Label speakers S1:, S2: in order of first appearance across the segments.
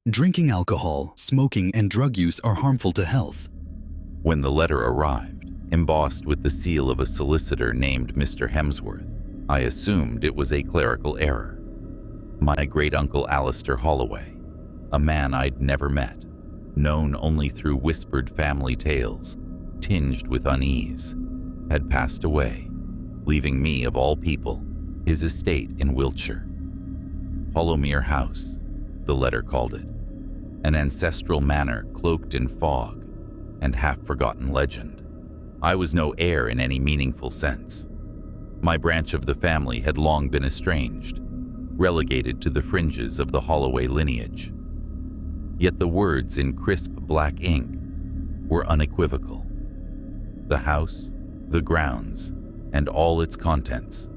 S1: Drinking alcohol, smoking, and drug use are harmful to health.
S2: When the letter arrived, embossed with the seal of a solicitor named Mr. Hemsworth, I assumed it was a clerical error. My great-uncle Alistair Holloway, a man I'd never met, known only through whispered family tales, tinged with unease, had passed away, leaving me, of all people, his estate in Wiltshire. Hollowmere House, the letter called it, an ancestral manor cloaked in fog and half-forgotten legend. I was no heir in any meaningful sense. My branch of the family had long been estranged, relegated to the fringes of the Holloway lineage. Yet the words in crisp black ink were unequivocal. The house, the grounds, and all its contents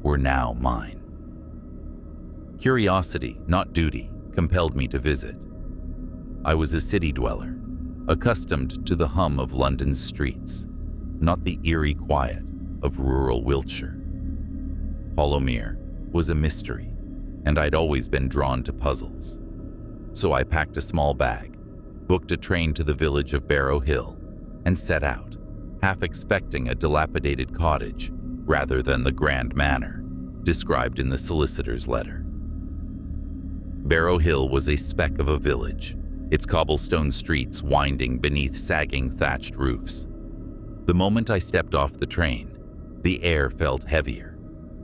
S2: were now mine. Curiosity, not duty, compelled me to visit. I was a city dweller, accustomed to the hum of London's streets, not the eerie quiet of rural Wiltshire. Hollowmere was a mystery, and I'd always been drawn to puzzles. So I packed a small bag, booked a train to the village of Barrow Hill, and set out, half expecting a dilapidated cottage rather than the grand manor described in the solicitor's letter. Barrow Hill was a speck of a village, its cobblestone streets winding beneath sagging thatched roofs. The moment I stepped off the train, the air felt heavier,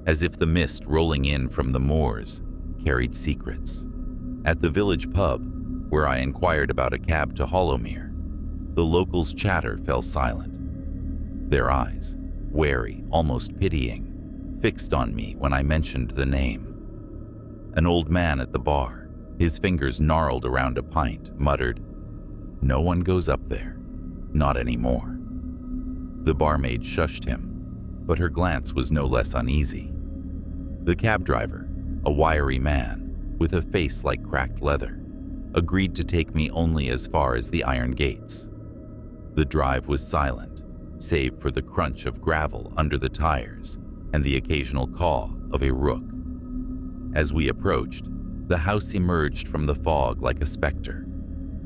S2: as if the mist rolling in from the moors carried secrets. At the village pub, where I inquired about a cab to Hollowmere, the locals' chatter fell silent. Their eyes, wary, almost pitying, fixed on me when I mentioned the name. An old man at the bar, his fingers gnarled around a pint, muttered, "No one goes up there. Not anymore." The barmaid shushed him, but her glance was no less uneasy. The cab driver, a wiry man with a face like cracked leather, agreed to take me only as far as the iron gates. The drive was silent, save for the crunch of gravel under the tires and the occasional caw of a rook. As we approached, the house emerged from the fog like a specter,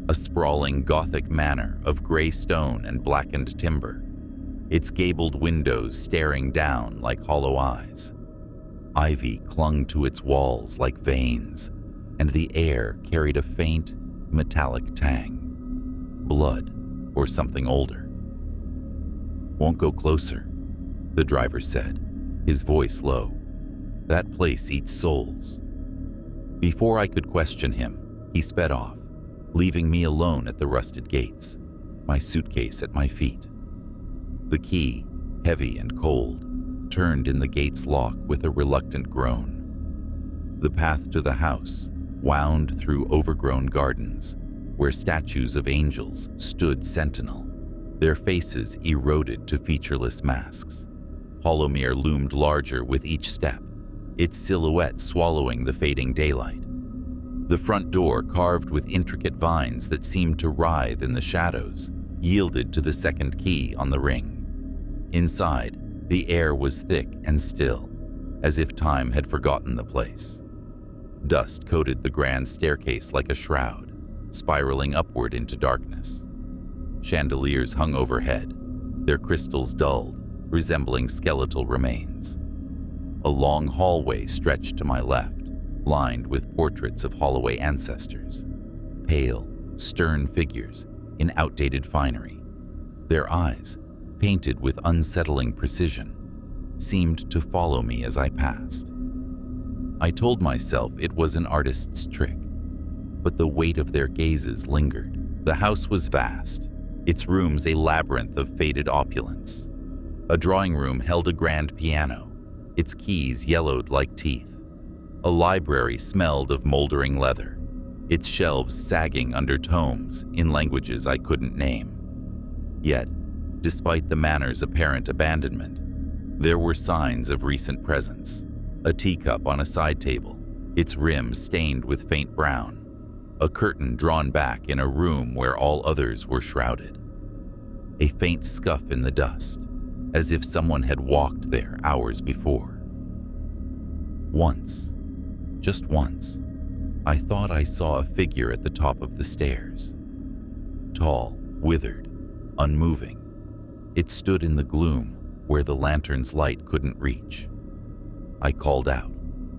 S2: a sprawling Gothic manor of gray stone and blackened timber, its gabled windows staring down like hollow eyes. Ivy clung to its walls like veins, and the air carried a faint, metallic tang. Blood or something older. "Won't go closer," the driver said, his voice low. "That place eats souls." Before I could question him, he sped off, leaving me alone at the rusted gates, my suitcase at my feet. The key, heavy and cold, turned in the gate's lock with a reluctant groan. The path to the house wound through overgrown gardens, where statues of angels stood sentinel, their faces eroded to featureless masks. Hollowmere loomed larger with each step, its silhouette swallowing the fading daylight. The front door, carved with intricate vines that seemed to writhe in the shadows, yielded to the second key on the ring. Inside, the air was thick and still, as if time had forgotten the place. Dust coated the grand staircase like a shroud, spiraling upward into darkness. Chandeliers hung overhead, their crystals dulled, resembling skeletal remains. A long hallway stretched to my left, lined with portraits of Holloway ancestors, pale, stern figures in outdated finery. Their eyes, painted with unsettling precision, seemed to follow me as I passed. I told myself it was an artist's trick, but the weight of their gazes lingered. The house was vast, its rooms a labyrinth of faded opulence. A drawing room held a grand piano, its keys yellowed like teeth. A library smelled of moldering leather, its shelves sagging under tomes in languages I couldn't name. Yet, despite the manor's apparent abandonment, there were signs of recent presence. A teacup on a side table, its rim stained with faint brown. A curtain drawn back in a room where all others were shrouded. A faint scuff in the dust, as if someone had walked there hours before. Once, just once, I thought I saw a figure at the top of the stairs. Tall, withered, unmoving. It stood in the gloom where the lantern's light couldn't reach. I called out,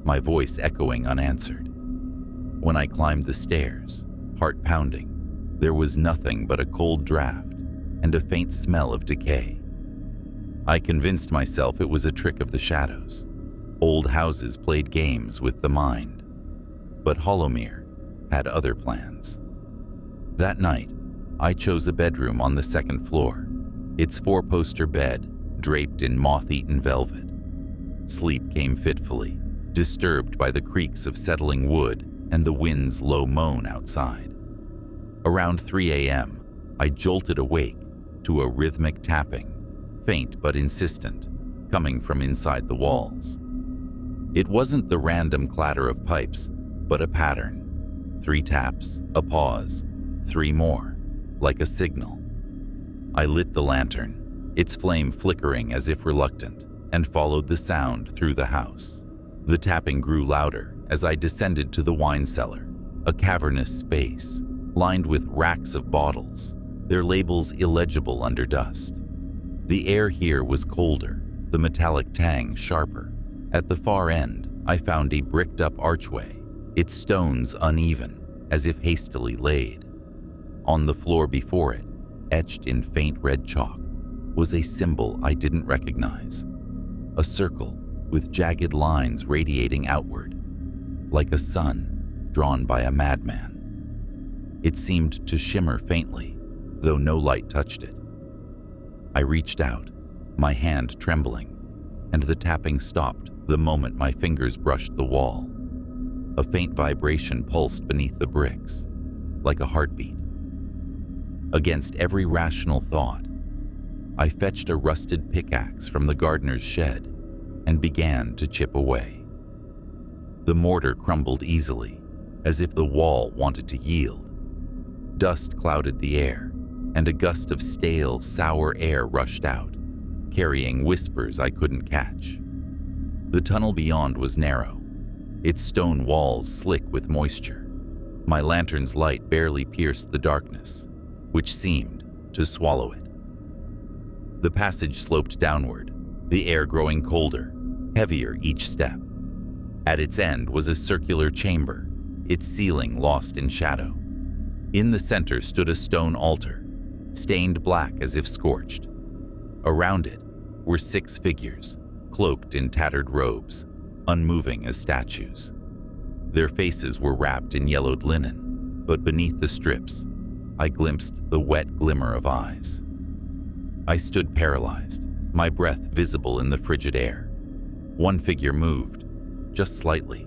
S2: my voice echoing unanswered. When I climbed the stairs, heart pounding, there was nothing but a cold draft and a faint smell of decay. I convinced myself it was a trick of the shadows. Old houses played games with the mind. But Hollowmere had other plans. That night, I chose a bedroom on the second floor, its four-poster bed draped in moth-eaten velvet. Sleep came fitfully, disturbed by the creaks of settling wood and the wind's low moan outside. Around 3 a.m., I jolted awake to a rhythmic tapping, faint but insistent, coming from inside the walls. It wasn't the random clatter of pipes, but a pattern. 3 taps, a pause, 3 more, like a signal. I lit the lantern, its flame flickering as if reluctant, and followed the sound through the house. The tapping grew louder as I descended to the wine cellar, a cavernous space, lined with racks of bottles, their labels illegible under dust. The air here was colder, the metallic tang sharper. At the far end, I found a bricked-up archway, its stones uneven, as if hastily laid. On the floor before it, etched in faint red chalk, was a symbol I didn't recognize. A circle with jagged lines radiating outward, like a sun drawn by a madman. It seemed to shimmer faintly, though no light touched it. I reached out, my hand trembling, and the tapping stopped the moment my fingers brushed the wall. A faint vibration pulsed beneath the bricks, like a heartbeat. Against every rational thought, I fetched a rusted pickaxe from the gardener's shed and began to chip away. The mortar crumbled easily, as if the wall wanted to yield. Dust clouded the air, and a gust of stale, sour air rushed out, carrying whispers I couldn't catch. The tunnel beyond was narrow, its stone walls slick with moisture. My lantern's light barely pierced the darkness, which seemed to swallow it. The passage sloped downward, the air growing colder, heavier each step. At its end was a circular chamber, its ceiling lost in shadow. In the center stood a stone altar, stained black as if scorched. Around it were 6 figures, cloaked in tattered robes, unmoving as statues. Their faces were wrapped in yellowed linen, but beneath the strips, I glimpsed the wet glimmer of eyes. I stood paralyzed, my breath visible in the frigid air. One figure moved, just slightly,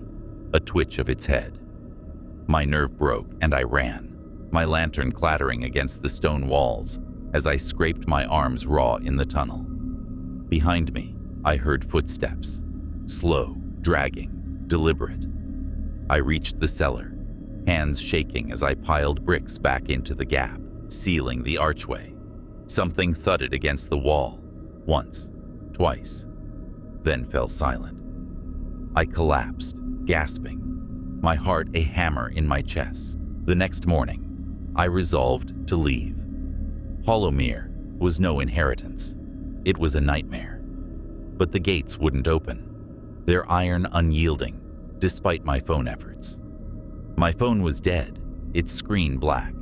S2: a twitch of its head. My nerve broke and I ran, my lantern clattering against the stone walls as I scraped my arms raw in the tunnel. Behind me, I heard footsteps, slow, dragging, deliberate. I reached the cellar, hands shaking as I piled bricks back into the gap, sealing the archway. Something thudded against the wall, once, twice, then fell silent. I collapsed, gasping, my heart a hammer in my chest. The next morning, I resolved to leave. Hollowmere was no inheritance. It was a nightmare. But the gates wouldn't open, their iron unyielding, despite my phone efforts. My phone was dead, its screen black.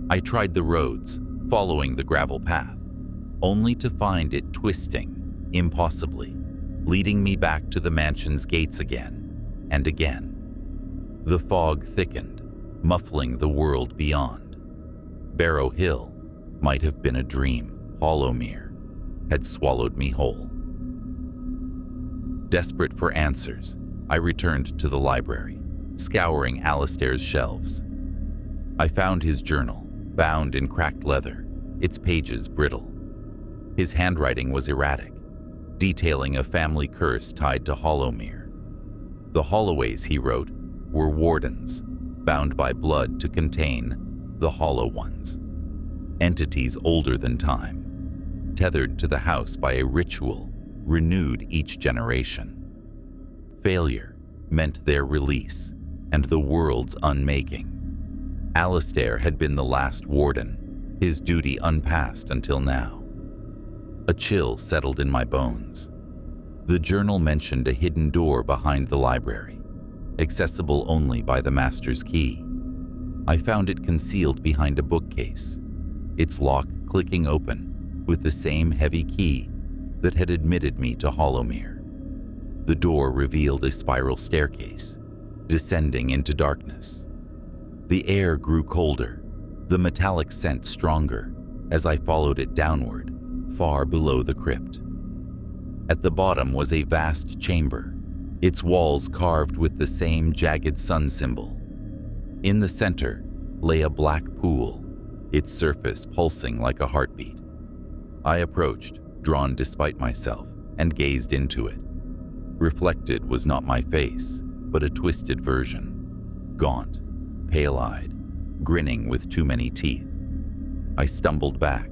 S2: I tried the roads, following the gravel path, only to find it twisting, impossibly, leading me back to the mansion's gates again and again. The fog thickened, muffling the world beyond. Barrow Hill might have been a dream. Hollowmere had swallowed me whole. Desperate for answers, I returned to the library, scouring Alistair's shelves. I found his journal, bound in cracked leather, its pages brittle. His handwriting was erratic, detailing a family curse tied to Hollowmere. The Holloways, he wrote, were wardens, bound by blood to contain the Hollow Ones, entities older than time, tethered to the house by a ritual renewed each generation. Failure meant their release, and the world's unmaking. Alistair had been the last warden, his duty unpassed until now. A chill settled in my bones. The journal mentioned a hidden door behind the library, accessible only by the master's key. I found it concealed behind a bookcase, its lock clicking open with the same heavy key that had admitted me to Hollowmere. The door revealed a spiral staircase, descending into darkness. The air grew colder, the metallic scent stronger as I followed it downward, far below the crypt. At the bottom was a vast chamber, its walls carved with the same jagged sun symbol. In the center lay a black pool, its surface pulsing like a heartbeat. I approached, drawn despite myself, and gazed into it. Reflected was not my face, but a twisted version, gaunt, pale-eyed, grinning with too many teeth. I stumbled back,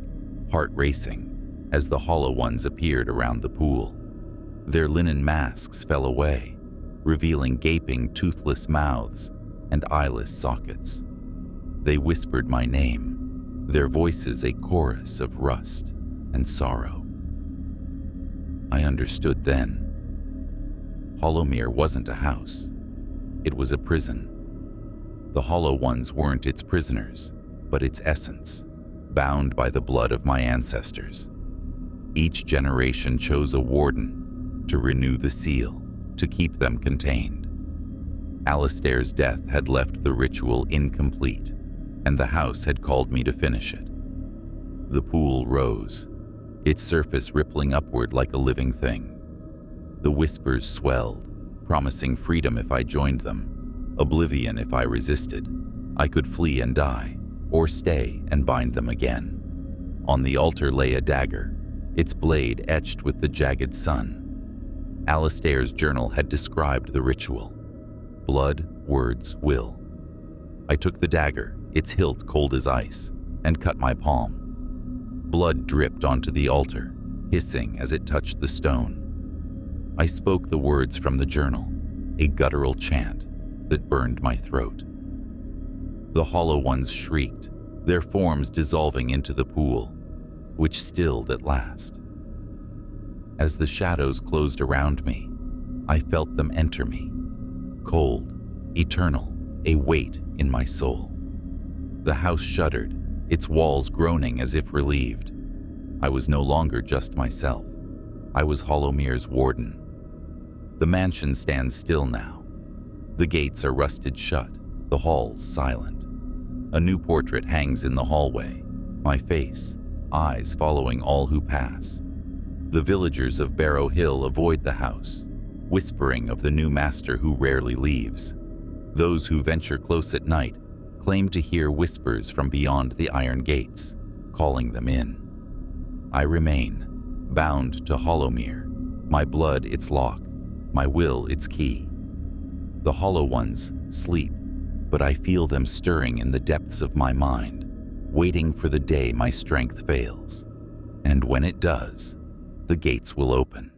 S2: heart racing, as the hollow ones appeared around the pool. Their linen masks fell away, revealing gaping, toothless mouths and eyeless sockets. They whispered my name, their voices a chorus of rust and sorrow. I understood then. Hollowmere wasn't a house. It was a prison. The hollow ones weren't its prisoners, but its essence, bound by the blood of my ancestors. Each generation chose a warden to renew the seal, to keep them contained. Alistair's death had left the ritual incomplete, and the house had called me to finish it. The pool rose, its surface rippling upward like a living thing. The whispers swelled, promising freedom if I joined them, oblivion if I resisted. I could flee and die, or stay and bind them again. On the altar lay a dagger, its blade etched with the jagged sun. Alistair's journal had described the ritual. Blood, words, will. I took the dagger, its hilt cold as ice, and cut my palm. Blood dripped onto the altar, hissing as it touched the stone. I spoke the words from the journal, a guttural chant that burned my throat. The hollow ones shrieked, their forms dissolving into the pool, which stilled at last. As the shadows closed around me, I felt them enter me, cold, eternal, a weight in my soul. The house shuddered, its walls groaning as if relieved. I was no longer just myself. I was Hollowmere's warden. The mansion stands still now. The gates are rusted shut, the halls silent. A new portrait hangs in the hallway, my face, eyes following all who pass. The villagers of Barrow Hill avoid the house, whispering of the new master who rarely leaves. Those who venture close at night claim to hear whispers from beyond the iron gates, calling them in. I remain, bound to Hollowmere, my blood its lock, my will its key. The hollow ones sleep, but I feel them stirring in the depths of my mind, waiting for the day my strength fails. And when it does, the gates will open.